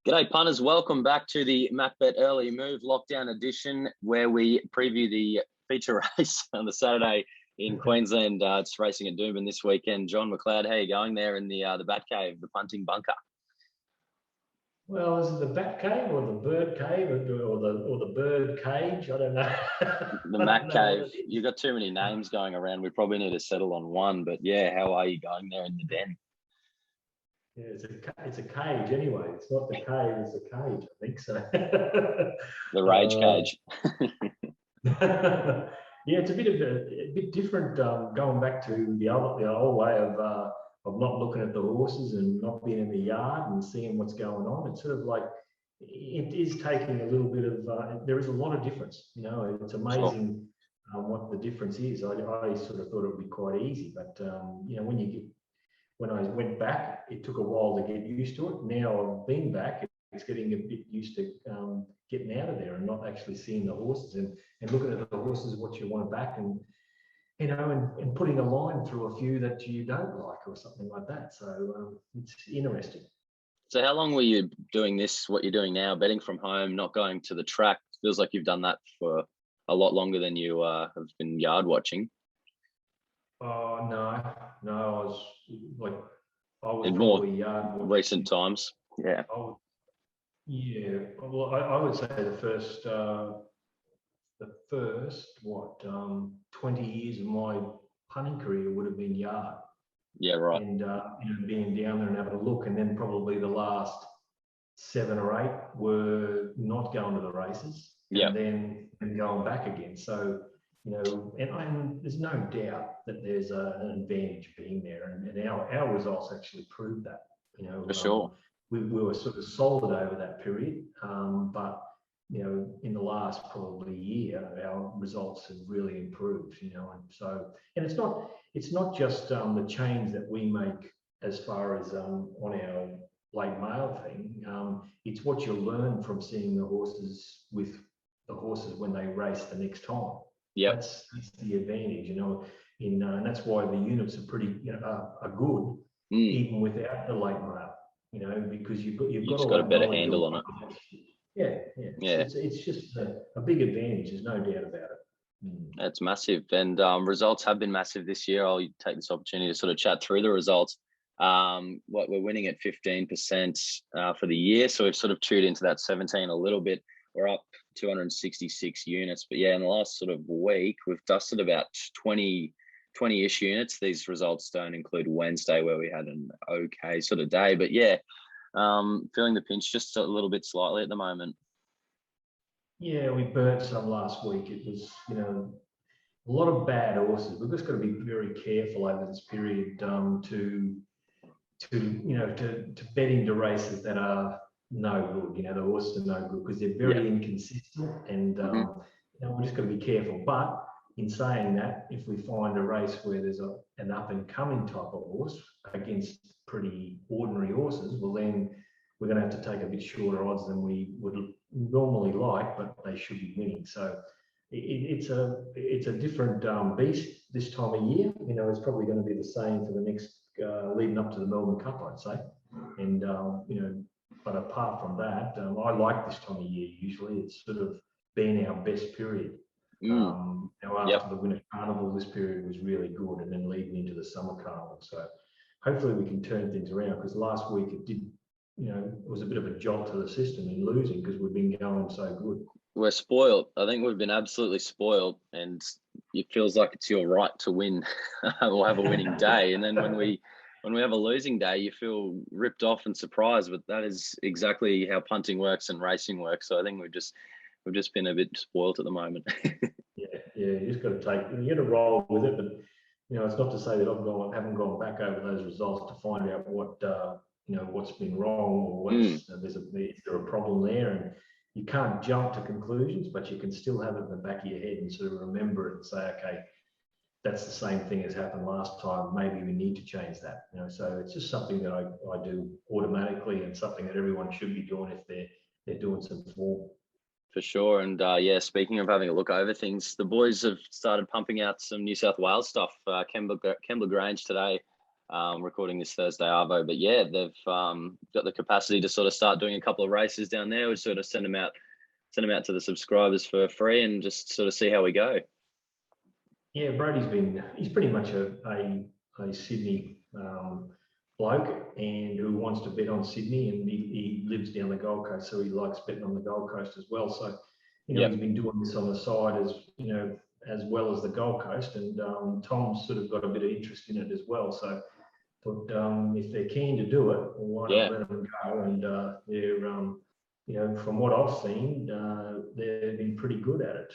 G'day punters, welcome back to the MacBet Early Move Lockdown Edition, where we preview the feature race on the Saturday in Queensland. It's racing at Doomben this weekend. John Mcleod, how are you going there in the Bat Cave, the punting bunker? Well, is it the Bat Cave or the Bird Cave or the Bird Cage? I don't know. The Mac Cave. You've got too many names going around. We probably need to settle on one. But yeah, how are you going there in the den? Yeah, it's a cage anyway. It's not the cave, it's a cage, I think so. The rage cage. Yeah, it's a bit different going back to the old way of not looking at the horses and not being in the yard and seeing what's going on. It's sort of like it is taking a little bit of. There is a lot of difference. You know, it's amazing what the difference is. I sort of thought it would be quite easy, but you know, when I went back, it took a while to get used to it. Now I've been back, it's getting a bit used to getting out of there and not actually seeing the horses and looking at the horses, what you want to back, and you know, and putting a line through a few that you don't like or something like that. So it's interesting. So how long were you doing this, what you're doing now, betting from home, not going to the track? Feels like you've done that for a lot longer than you have been yard watching. Oh, no, I was in probably more yard recent times. Yeah. Yeah. Well, I would say the first 20 years of my punting career would have been yard. Yeah, right. And you know, being down there and having a look, and then probably the last 7 or 8 were not going to the races. Yeah. And then going back again. So, you know, and there's no doubt that there's an advantage being there, and our results actually proved that. You know, for sure. We were sort of solid over that period, but you know, in the last probably year, our results have really improved. You know, and so, and it's not just the change that we make as far as on our late mail thing. It's what you learn from seeing the horses with the horses when they race the next time. Yeah, that's the advantage, you know. And that's why the units are pretty, you know, are good even without the late mail, you know, because you've got a better handle on it. Yeah. It's just a big advantage. There's no doubt about it. That's massive, and results have been massive this year. I'll take this opportunity to sort of chat through the results. What we're winning at 15% for the year, so we've sort of chewed into that 17 a little bit. We're up 266 units, but yeah, in the last sort of week, we've dusted about 20-ish units. These results don't include Wednesday, where we had an okay sort of day, but yeah, feeling the pinch just a little bit slightly at the moment. Yeah, we burnt some last week. It was, you know, a lot of bad horses. We've just got to be very careful over this period to bet into races that are no good. You know, the horses are no good because they're very inconsistent, and you know, we're just got to be careful. But in saying that, if we find a race where there's an up and coming type of horse against pretty ordinary horses, well, then we're going to have to take a bit shorter odds than we would normally like, but they should be winning. So it's a different beast this time of year. You know, it's probably going to be the same for the next leading up to the Melbourne Cup, I'd say. And you know, but apart from that, I like this time of year. Usually, it's sort of been our best period. Now, after the Winter Carnival, this period was really good, and then leading into the Summer Carnival. So hopefully we can turn things around, because last week it did, you know, it was a bit of a jolt to the system in losing because we've been going so good. We're spoiled. I think we've been absolutely spoiled, and it feels like it's your right to win or have a winning day. And then when we have a losing day, you feel ripped off and surprised. But that is exactly how punting works and racing works. So I think we've just been a bit spoiled at the moment. Yeah, you just got to roll with it. But you know, it's not to say that I haven't gone back over those results to find out what you know, what's been wrong, or what's is there a problem there, and you can't jump to conclusions, but you can still have it in the back of your head and sort of remember it and say, okay, that's the same thing as happened last time. Maybe we need to change that. You know, so it's just something that I do automatically, and something that everyone should be doing if they're doing some form. For sure. And yeah, speaking of having a look over things, the boys have started pumping out some New South Wales stuff. Kembla Grange today recording this Thursday arvo. But yeah, they've got the capacity to sort of start doing a couple of races down there. We sort of send them out to the subscribers for free and just sort of see how we go. Yeah, he's pretty much a Sydney bloke and who wants to bet on Sydney, and he lives down the Gold Coast, so he likes betting on the Gold Coast as well. So, he's been doing this on the side as well as the Gold Coast, and Tom's sort of got a bit of interest in it as well. So, but if they're keen to do it, why not let them go? And they're from what I've seen, they've been pretty good at it.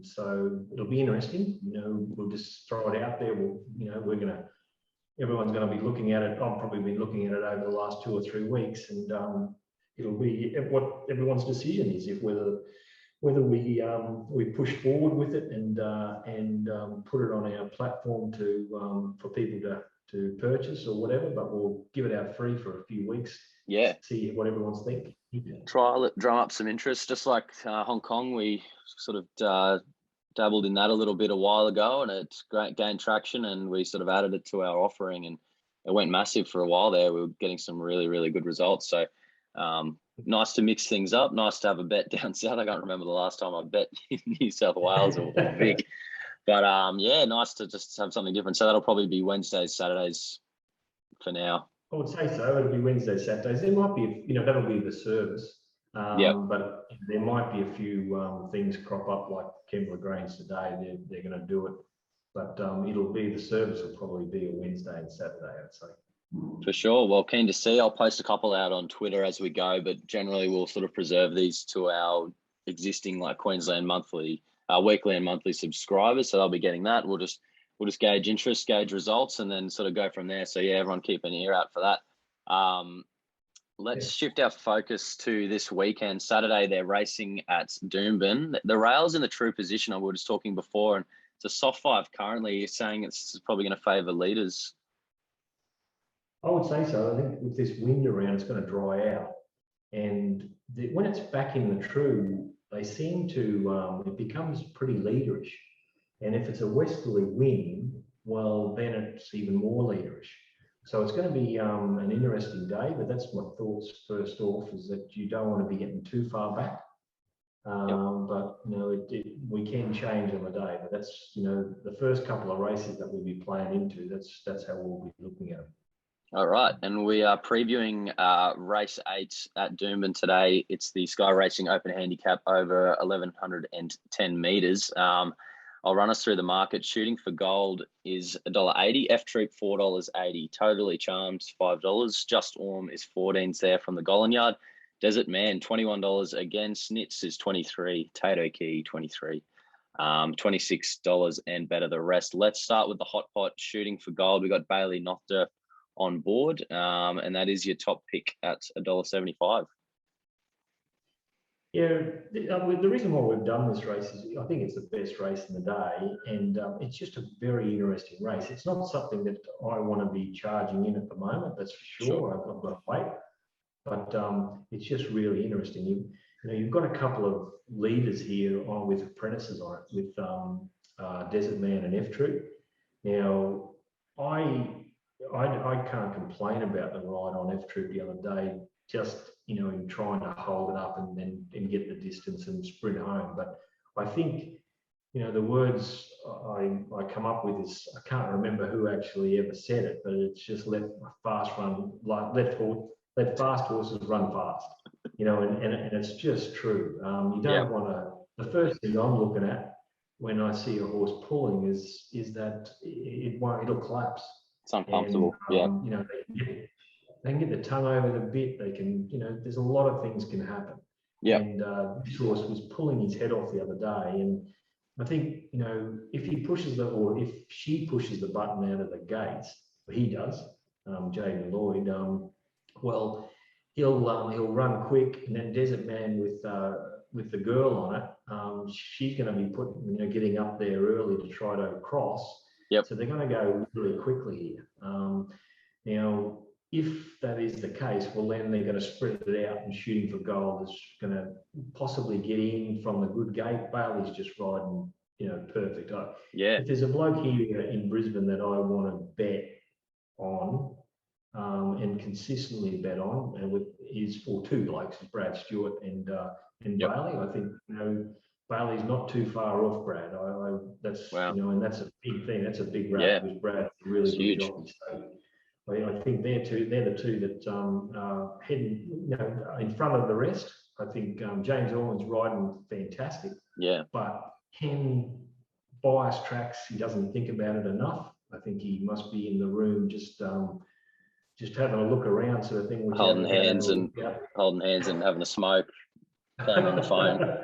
So it'll be interesting. We'll just throw it out there. Everyone's going to be looking at it. I've probably been looking at it over the last 2 or 3 weeks, and it'll be what everyone's decision is, if whether we push forward with it and put it on our platform for people to purchase or whatever. But we'll give it out free for a few weeks. Yeah. See what everyone's thinking. Trial it, drum up some interest, just like Hong Kong. We sort of dabbled in that a little bit a while ago, and it's gained traction, and we sort of added it to our offering, and it went massive for a while there. We were getting some really, really good results. So nice to mix things up. Nice to have a bet down south. I can't remember the last time I bet in New South Wales or Vic. But nice to just have something different. So that'll probably be Wednesdays, Saturdays for now. I would say so. It'll be Wednesdays, Saturdays. There might be, that'll be the service. But there might be a few things crop up, like Kembla Greens today. They're going to do it, but it'll be the service. Will probably be a Wednesday and Saturday, I'd say. For sure. Well, keen to see. I'll post a couple out on Twitter as we go, but generally we'll sort of preserve these to our existing like Queensland weekly and monthly subscribers. So they'll be getting that. We'll just gauge interest, gauge results, and then sort of go from there. So yeah, everyone keep an ear out for that. Let's shift our focus to this weekend. Saturday, they're racing at Doomben. The rail's in the true position I was talking before, and it's a soft 5 currently. You're saying it's probably going to favour leaders. I would say so. I think with this wind around, it's going to dry out. And when it's back in the true, they seem to, it becomes pretty leaderish. And if it's a westerly wind, well, then it's even more leaderish. So it's going to be an interesting day, but that's my thoughts first off, is that you don't want to be getting too far back. But, we can change on the day. But that's, the first couple of races that we'll be playing into, that's how we'll be looking at them. All right. And we are previewing race 8 at Doomben today. It's the Sky Racing Open Handicap over 1,110 metres. I'll run us through the market. Shooting for Gold is $1.80. F Troop $4.80. Totally Charms $5. Just Orm is 14s there from the Golan Yard. Desert Man $21 again. Snitz is 23. Tato Key 23. $26 and better the rest. Let's start with the hot pot. Shooting for Gold. We got Bailey Nocta on board, and that is your top pick at $1.75. Yeah, the reason why we've done this race is I think it's the best race in the day, and it's just a very interesting race. It's not something that I want to be charging in at the moment, that's for sure. I've got to wait, but it's just really interesting. You've got a couple of leaders here with apprentices on it, with Desert Man and F Troop. Now, I can't complain about the ride on F Troop the other day, just in trying to hold it up and get the distance and sprint home. But I think the words I come up with is, I can't remember who actually ever said it, but it's just let fast horses run fast. And it's just true. You don't want to. The first thing I'm looking at when I see a horse pulling is that it'll collapse. It's uncomfortable. And, they can get the tongue over the bit. They can, there's a lot of things can happen. Yeah. And this horse was pulling his head off the other day, and I think if he pushes or if she pushes the button out of the gates, he does, Jaden Lloyd. Well, he'll run quick, and then Desert Man with the girl on it, she's going to be getting up there early to try to cross. Yep. So they're going to go really quickly here. Now, if that is the case, well, then they're going to spread it out, and Shooting for Gold is going to possibly get in from the good gate. Bailey's just riding, perfect. If there's a bloke here in Brisbane that I want to bet on and consistently bet on, and is for two blokes, Brad Stewart and Bailey. I think Bailey's not too far off Brad. That's and that's a big thing. That's a big rap because Brad's a really good jockey. So I think they're the two that heading in front of the rest. I think James Orland's riding fantastic. Yeah. But Ken bias tracks, he doesn't think about it enough. I think he must be in the room just having a look around, sort of thing. Holding hands and having a smoke, playing on the phone.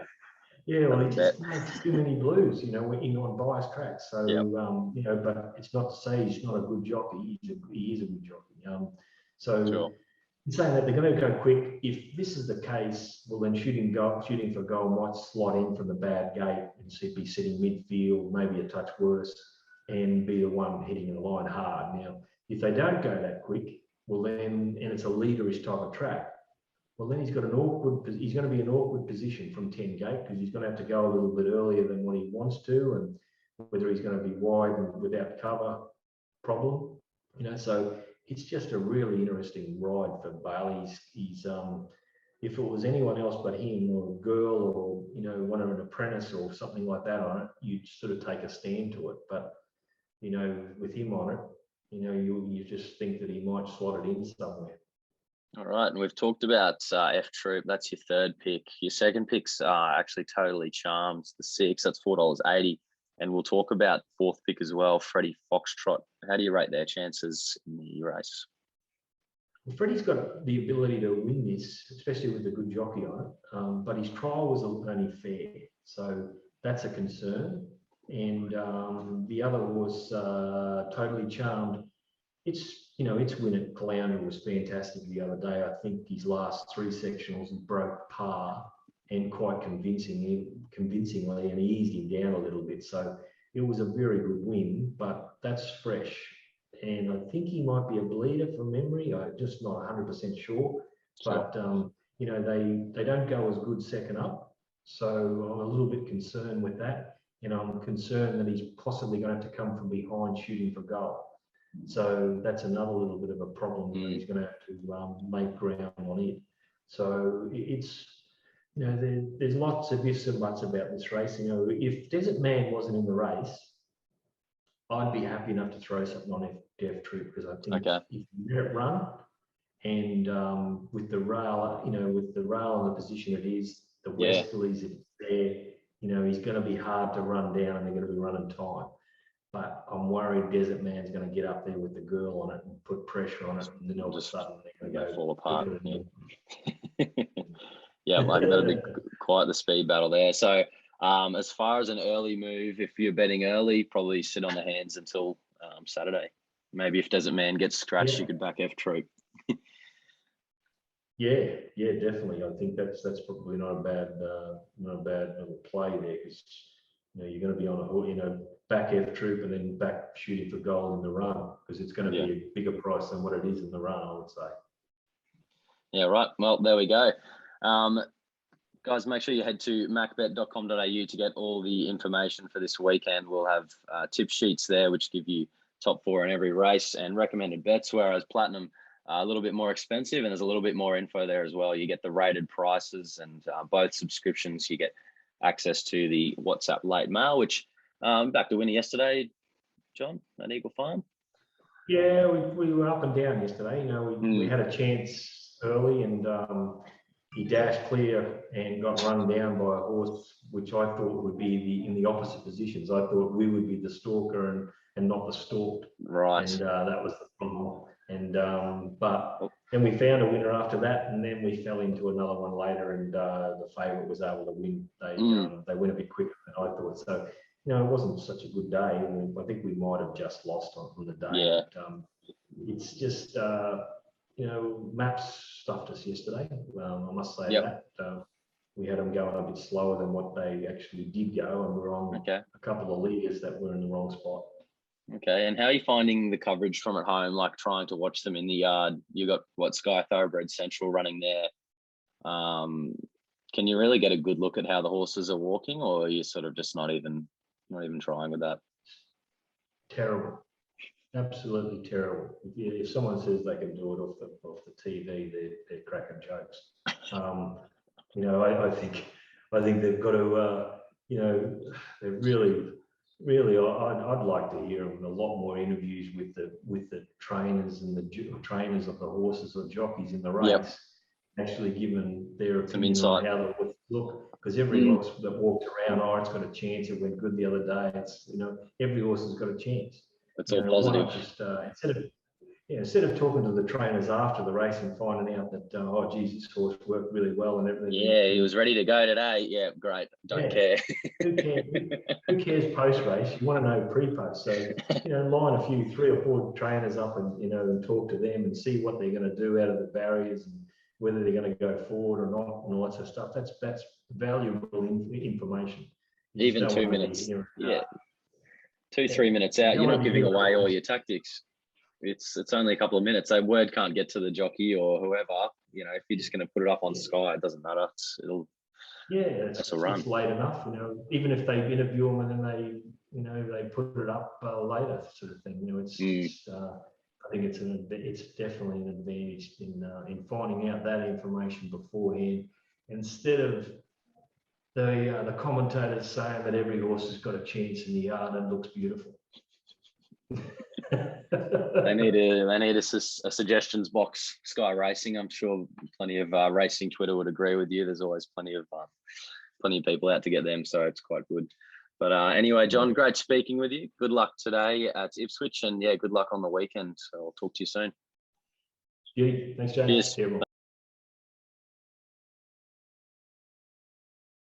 Yeah, well, he just makes too many blues, in on bias tracks. So, but it's not to say he's not a good jockey. He is a good jockey. In saying that, they're going to go quick. If this is the case, well, then shooting for goal might slot in from the bad gate and be sitting midfield, maybe a touch worse, and be the one hitting the line hard. Now, if they don't go that quick, well, then, and it's a leaderish type of track, well, then he's going to be in an awkward position from 10 gate because he's going to have to go a little bit earlier than what he wants to, and whether he's going to be wide and without cover problem, so it's just a really interesting ride for Bailey. He's if it was anyone else but him or a girl or, one of an apprentice or something like that on it, you'd sort of take a stand to it. But, with him on it, you just think that he might slot it in somewhere. All right, and we've talked about F Troop. That's your third pick. Your second pick's actually Totally Charmed, the 6. That's $4.80. And we'll talk about fourth pick as well, Freddie Foxtrot. How do you rate their chances in the race? Well, Freddie's got the ability to win this, especially with a good jockey on it. But his trial was only fair, so that's a concern. And the other was Totally Charmed. Its win at Caloundra was fantastic the other day. I think his last 3 sectionals he broke par and quite convincingly, and he eased him down a little bit. So it was a very good win, but that's fresh. And I think he might be a bleeder from memory. I'm just not 100% sure. But, they don't go as good second up. So I'm a little bit concerned with that. And I'm concerned that he's possibly going to have to come from behind shooting for goal. So that's another little bit of a problem that he's going to have to make ground on it. So it's, there's lots of ifs and buts about this race. If Desert Man wasn't in the race, I'd be happy enough to throw something on F Troop because I think if you let it run and with the rail, with the rail in the position it is, the westerlies, if it's there, he's going to be hard to run down and they're going to be running time. But I'm worried Desert Man's going to get up there with the girl on it and put pressure on it, and then all of a sudden they're going to fall apart. Yeah, mate, that'll be quite the speed battle there. So, as far as an early move, if you're betting early, probably sit on the hands until Saturday. Maybe if Desert Man gets scratched, you could back F Troop. Yeah, definitely. I think that's probably not a bad little play there because you're going to be on a back F Troop and then back shooting for goal in the run because it's going to be a bigger price than what it is in the run, I would say. Yeah, right. Well, there we go. Guys, make sure you head to macbet.com.au to get all the information for this weekend. We'll have tip sheets there which give you top 4 in every race and recommended bets, whereas Platinum a little bit more expensive and there's a little bit more info there as well. You get the rated prices and both subscriptions. You get access to the WhatsApp late mail, which back to winner yesterday, John, at Eagle Farm. Yeah, we were up and down yesterday. We had a chance early and he dashed clear and got run down by a horse, which I thought would be in the opposite positions. I thought we would be the stalker and not the stalked. Right. And that was the problem. And but then we found a winner after that, and then we fell into another one later, and the favourite was able to win. They went a bit quicker than I thought. So it wasn't such a good day. I think we might have just lost on the day. Yeah. But, it's just maps stuffed us yesterday. I must say that. We had them going a bit slower than what they actually did go, and we're on a couple of leaders that were in the wrong spot. Okay, and how are you finding the coverage from at home, like trying to watch them in the yard? You got Sky Thoroughbred Central running there. Can you really get a good look at how the horses are walking, or are you sort of just not even trying with that? Terrible. Absolutely terrible. If someone says they can do it off the TV, they're cracking jokes. I think they've got to, they're really. I'd like to hear a lot more interviews with the trainers and the trainers of the horses or jockeys in the race, Yep. actually giving their Some opinion on insight. how the horse look. Because every horse that walked around, it's got a chance. It went good the other day. It's every horse has got a chance. It's all positive. Why not just instead of talking to the trainers after the race and finding out that geez, this horse worked really well and everything. Yeah, he was ready to go today. Yeah, great. Don't care. Who cares post race? You want to know pre-post. So line a few 3 or 4 trainers up and and talk to them and see what they're going to do out of the barriers and whether they're going to go forward or not and all that sort of stuff. That's valuable information. Even 2 minutes. 2-3 minutes out, you're not giving away all your tactics. It's only a couple of minutes. That word can't get to the jockey or whoever. If you're just going to put it up on Sky, it doesn't matter. It's a run. It's late enough. Even if they interview them and then they put it up later, sort of thing. I think it's definitely an advantage in finding out that information beforehand, instead of the commentators saying that every horse has got a chance in the yard and looks beautiful. They need a suggestions box. Sky Racing. I'm sure plenty of racing Twitter would agree with you. There's always plenty of people out to get them, so it's quite good. But anyway, John, great speaking with you. Good luck today at Ipswich, and good luck on the weekend. So I'll talk to you soon. Thanks, James. Cheers.